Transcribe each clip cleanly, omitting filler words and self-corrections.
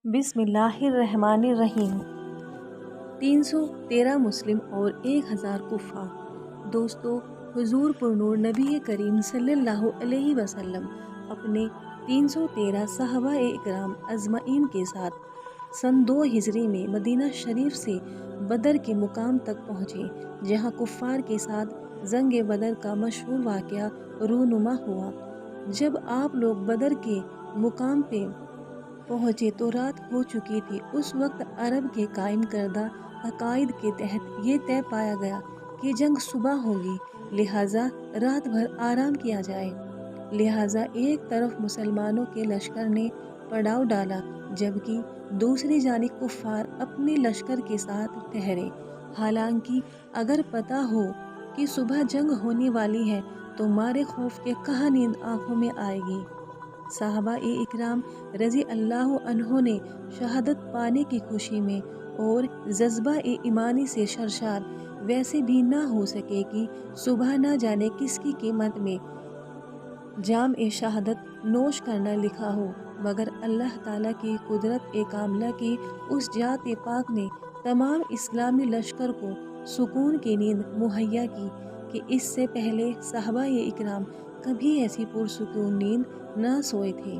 بسم اللہ الرحمن الرحیم۔ 313 مسلم اور 1000 کفار۔ دوستو، حضور پرنور نبی کریم صلی اللہ علیہ وسلم اپنے 313 صحابہ اکرام اجمعین کے ساتھ سن 2 ہجری میں مدینہ شریف سے بدر کے مقام تک پہنچے، جہاں کفار کے ساتھ جنگ بدر کا مشہور واقعہ رونما ہوا۔ جب آپ لوگ بدر کے مقام پہ پہنچے تو رات ہو چکی تھی۔ اس وقت عرب کے قائم کردہ عقائد کے تحت یہ طے پایا گیا کہ جنگ صبح ہوگی، لہٰذا رات بھر آرام کیا جائے۔ لہٰذا ایک طرف مسلمانوں کے لشکر نے پڑاؤ ڈالا، جبکہ دوسری جانب کفار اپنے لشکر کے ساتھ ٹھہرے۔ حالانکہ اگر پتہ ہو کہ صبح جنگ ہونے والی ہے تو مارے خوف کے کہاں نیند آنکھوں میں آئے گی۔ صحابہ اکرام رضی اللہ عنہم نے شہادت پانے کی خوشی میں اور جذبہ ایمانی سے سرشار ویسے بھی نہ ہو سکے کہ صبح نہ جانے کس کی قیمت میں جام شہادت نوش کرنا لکھا ہو، مگر اللہ تعالیٰ کی قدرت کاملہ کی اس ذات پاک نے تمام اسلامی لشکر کو سکون کی نیند مہیا کی کہ اس سے پہلے صحابہ اکرام کبھی ایسی پرسکون نیند نہ سوئے تھے۔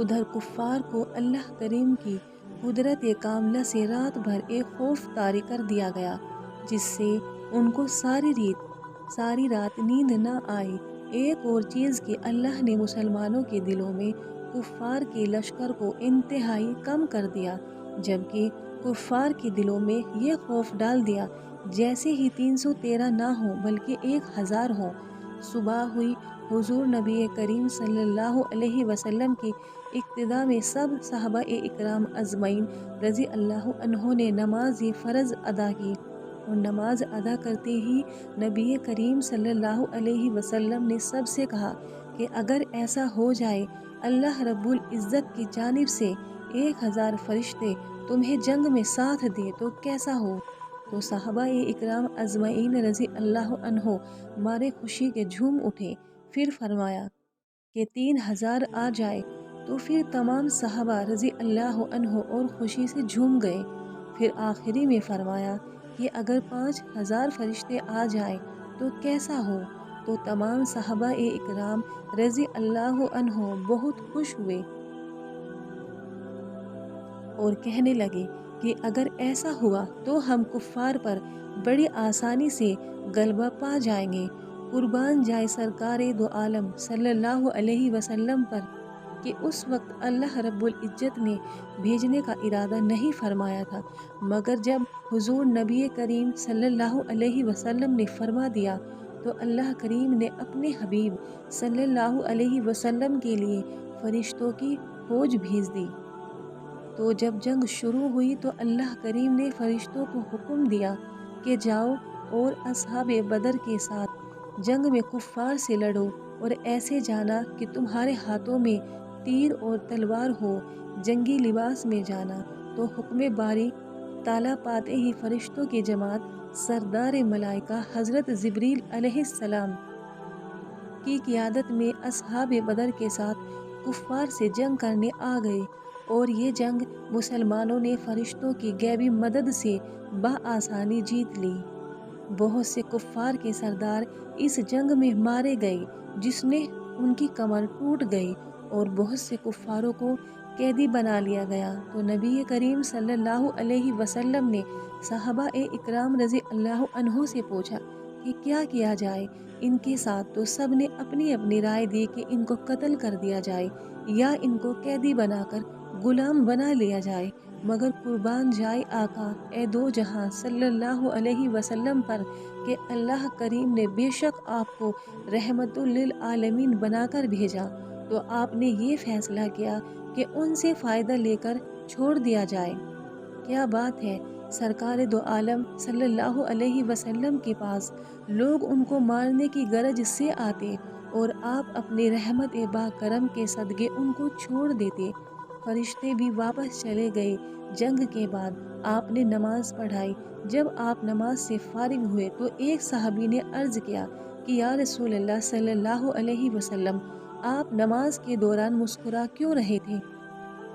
ادھر کفار کو اللہ کریم کی قدرت کاملہ سے رات بھر ایک خوف طاری کر دیا گیا، جس سے ان کو ساری رات نیند نہ آئی۔ ایک اور چیز کہ اللہ نے مسلمانوں کے دلوں میں کفار کے لشکر کو انتہائی کم کر دیا، جبکہ کفار کے دلوں میں یہ خوف ڈال دیا جیسے ہی 313 نہ ہوں بلکہ 1000 ہوں۔ صبح ہوئی، حضور نبی کریم صلی اللہ علیہ وسلم کی اقتداء میں سب صحابہ اکرام اجمعین رضی اللہ عنہم نے نماز فرض ادا کی، اور نماز ادا کرتے ہی نبی کریم صلی اللہ علیہ وسلم نے سب سے کہا کہ اگر ایسا ہو جائے اللہ رب العزت کی جانب سے 1000 فرشتے تمہیں جنگ میں ساتھ دے تو کیسا ہو؟ تو صحابہ اکرام اجمعین رضی اللہ عنہم مارے خوشی کے جھوم اٹھے۔ پھر فرمایا کہ 3000 آ جائے تو پھر تمام صحابہ رضی اللہ عنہم اور خوشی سے جھوم گئے۔ پھر آخری میں فرمایا کہ اگر 5000 فرشتے آ جائیں تو کیسا ہو؟ تو تمام صحابہ اکرام رضی اللہ عنہم بہت خوش ہوئے اور کہنے لگے کہ اگر ایسا ہوا تو ہم کفار پر بڑی آسانی سے غلبہ پا جائیں گے۔ قربان جائے سرکار دو عالم صلی اللہ علیہ وسلم پر کہ اس وقت اللہ رب العزت نے بھیجنے کا ارادہ نہیں فرمایا تھا، مگر جب حضور نبی کریم صلی اللہ علیہ وسلم نے فرما دیا تو اللہ کریم نے اپنے حبیب صلی اللہ علیہ وسلم کے لیے فرشتوں کی فوج بھیج دی۔ تو جب جنگ شروع ہوئی تو اللہ کریم نے فرشتوں کو حکم دیا کہ جاؤ اور اصحاب بدر کے ساتھ جنگ میں کفار سے لڑو، اور ایسے جانا کہ تمہارے ہاتھوں میں تیر اور تلوار ہو، جنگی لباس میں جانا۔ تو حکم باری تالا پاتے ہی فرشتوں کی جماعت سردار ملائکہ حضرت جبریل علیہ السلام کی قیادت میں اصحاب بدر کے ساتھ کفار سے جنگ کرنے آ گئے، اور یہ جنگ مسلمانوں نے فرشتوں کی غیبی مدد سے بآسانی جیت لی۔ بہت سے کفار کے سردار اس جنگ میں مارے گئے، جس نے ان کی کمر ٹوٹ گئی، اور بہت سے کفاروں کو قیدی بنا لیا گیا۔ تو نبی کریم صلی اللہ علیہ وسلم نے صحابہ اکرام رضی اللہ عنہم سے پوچھا کہ کیا کیا جائے ان کے ساتھ؟ تو سب نے اپنی اپنی رائے دی کہ ان کو قتل کر دیا جائے یا ان کو قیدی بنا کر غلام بنا لیا جائے، مگر قربان جائے آقا دو جہاں صلی اللہ علیہ وسلم پر کہ اللہ کریم نے بے شک آپ کو رحمت للعالمین بنا کر بھیجا، تو آپ نے یہ فیصلہ کیا کہ ان سے فائدہ لے کر چھوڑ دیا جائے۔ کیا بات ہے! سرکار دو عالم صلی اللہ علیہ وسلم کے پاس لوگ ان کو مارنے کی غرض سے آتے اور آپ اپنی رحمت با کرم کے صدقے ان کو چھوڑ دیتے۔ فرشتے بھی واپس چلے گئے۔ جنگ کے بعد آپ نے نماز پڑھائی۔ جب آپ نماز سے فارغ ہوئے تو ایک صحابی نے عرض کیا کہ یا رسول اللہ صلی اللہ علیہ وسلم، آپ نماز کے دوران مسکرا کیوں رہے تھے؟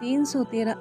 313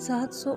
700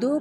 2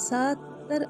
70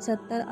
70